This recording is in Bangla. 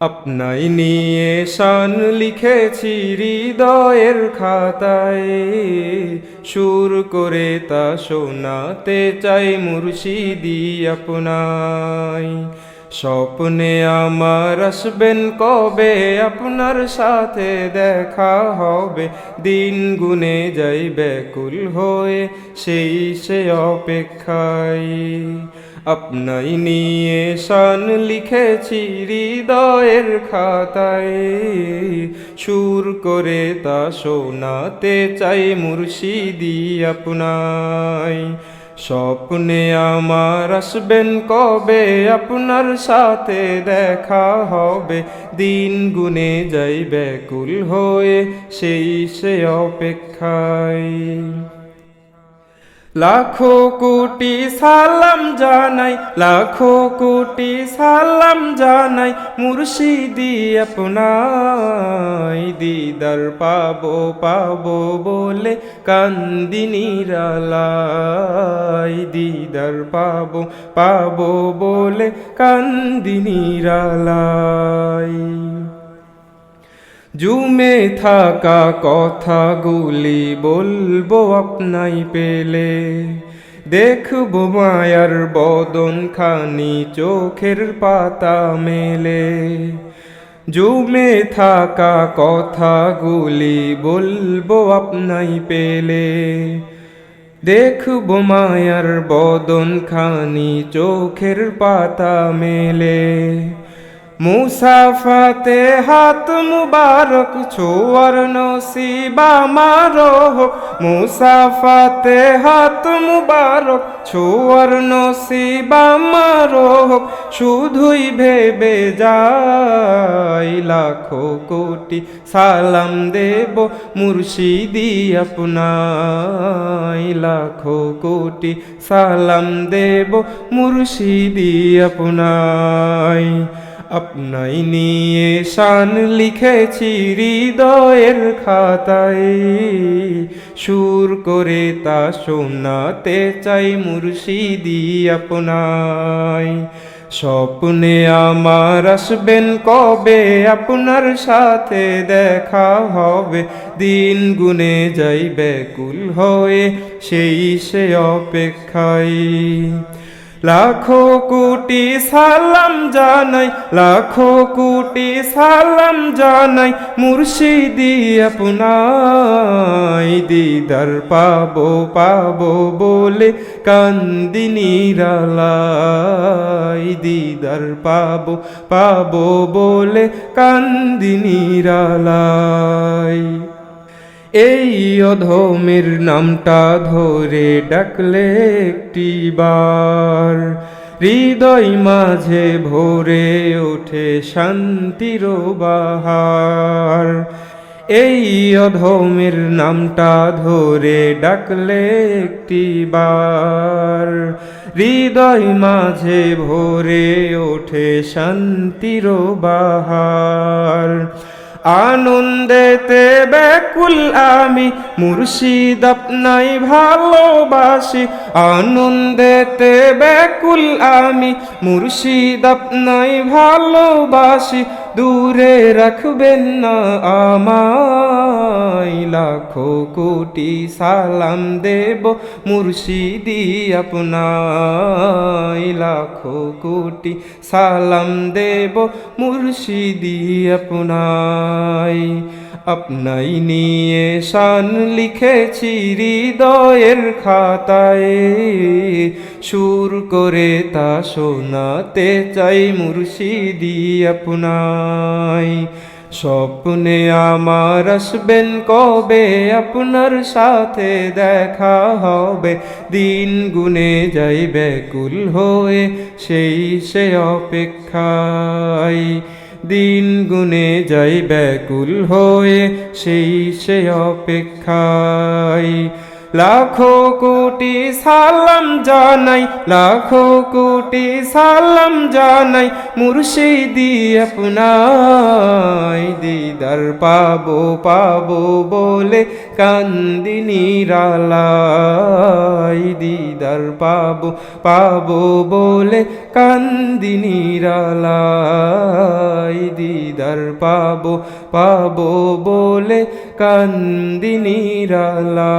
আপনাই নিয়ে শান লিখেছি হৃদয়ের খাতায়, সুর করে তা শোনাতে চাই মুর্শিদি আপনায়। স্বপ্নে আমার আসবেন কবে, আপনার সাথে দেখা হবে, দিন গুনে যাই ব্যাকুল হয়ে সেই সে অপেক্ষায়। আপনাই নিয়ে শান লিখেছি হৃদয়ের খাতায়, সুর করে তা শোনাতে চাই মুর্শিদি আপনায়। স্বপ্নে আমার আসবেন কবে, আপনার সাথে দেখা হবে, দিন গুনে যাই ব্যাকুল হয়ে সেই সে অপেক্ষায়। লাখো কোটি সালাম জানাই, লাখো কোটি সালাম জানাই মুর্শিদি আপনায়। দিদার পাবো পাবো বলে কান্দি নিরালাই, দিদার পাবো পাবো বলে কান্দি নিরালাই। জুমে থাকা কথাগুলি বলবো আপনাই পেলে, দেখবো মায়ার বদন খানি চোখের পাতা মেলে। জুমে থাকা কথাগুলি বলবো আপনাই পেলে, দেখবো মায়ার বদন খানি চোখের পাতা মেলে। মুসাফাতে হাত মুবারক ছোয়ার নসিব আমার হোক, মুসাফাতে হাত মুবারক ছোয়ার নসিব আমার হোক, শুধুই ভেবে যাই লাখো কোটি সালাম দেব মুর্শিদি আপনায়। লাখো কোটি সালাম দেব মুর্শিদি আপনায়। আপনাই নিয়ে শান লিখেছি হৃদয়ের খাতায়, সুর করে তা শোনাতে চাই মুর্শিদি আপনায়। স্বপ্নে আমার আসবেন কবে, আপনার সাথে দেখা হবে, দিন গুনে যাই ব্যাকুল হয়ে সেই সে অপেক্ষায়। লাখো কোটি সালাম জানাই, লাখো কোটি সালাম জানাই মুর্শিদি আপনায়। দিদার পাবো পাবো বলে কান্দি নিরালাই, দিদার পাবো পাবো বলে কান্দি নিরালাই। এই অধমের নামটা ধরে ডাকলে একটিবার, হৃদয় মাঝে ভরে ওঠে শান্তির বাহার। এই অধমের নামটা ধরে ডাকলে একটিবার, হৃদয় মাঝে ভরে ওঠে শান্তির বাহার। আনন্দেতে ব্যাকুল আমি মুর্শিদ আপনাই ভালোবাসি, আনন্দেতে ব্যাকুল আমি মুর্শিদ আপনাই ভালোবাসি, দূরে রাখবেন না আমায়। লাখো কোটি সালাম দেব মুর্শিদি আপনায়, লাখো কোটি সালাম দেব মুর্শিদি আপনায়। আপনাই নিয়ে শান লিখেছি হৃদয়ের খাতায়, সুর করে তা শোনাতে চাই মুর্শিদি আপনায়। স্বপ্নে আমার আসবেন কবে, আপনার সাথে দেখা হবে, দিন গুনে যাই ব্যাকুল হয়ে সেই সে অপেক্ষায়। দিন গুনে যাই ব্যাকুল হয়ে সেই সে অপেক্ষায়। লাখো কোটি সালাম জানাই, লাখো কোটি সালাম জানাই মুর্শিদি আপনায়। দিদার পাবো পাবো বলে কান্দি নিরালাই, দিদার পাবো পাবো বলে কান্দি নিরালাই, দিদার পাবো পাবো বলে কান্দি নিরালা।